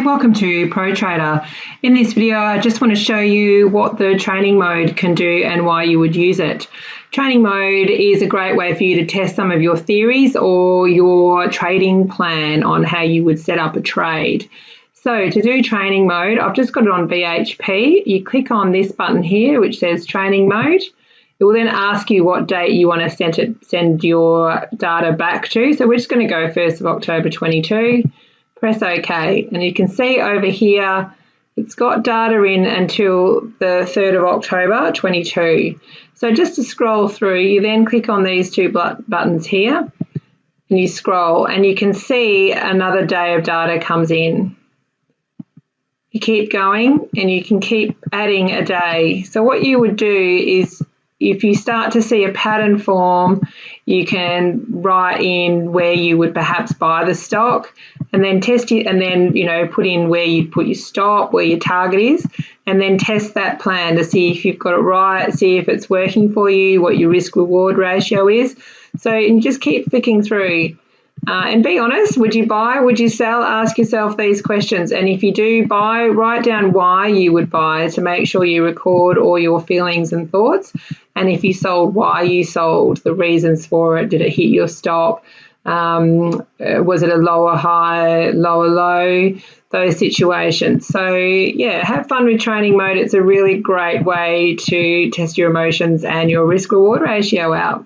welcome to ProTrader. In this video, I just want to show you what the training mode can do and why you would use it. Training mode is a great way for you to test some of your theories or your trading plan on how you would set up a trade. So to do training mode, I've just got it on BHP. You click on this button here, which says training mode. It will then ask you what date you want to send your data back to. So we're just going to go 1st of October 22. Press OK, and you can see over here it's got data in until the 3rd of October 22. So just to scroll through, you then click on these two buttons here and you scroll and you can see another day of data comes in. You keep going and you can keep adding a day. So what you would do is, if you start to see a pattern form, you can write in where you would perhaps buy the stock and then test it, and then put in where you'd put your stop, where your target is, and then test that plan to see if you've got it right, see if it's working for you, what your risk reward ratio is. So you just keep flicking through. And be honest, would you buy, would you sell? Ask yourself these questions. And if you do buy, write down why you would buy to make sure you record all your feelings and thoughts. And if you sold, why you sold, the reasons for it. Did it hit your stop? Was it a lower high, lower low? Those situations. So yeah, have fun with training mode. It's a really great way to test your emotions and your risk reward ratio out.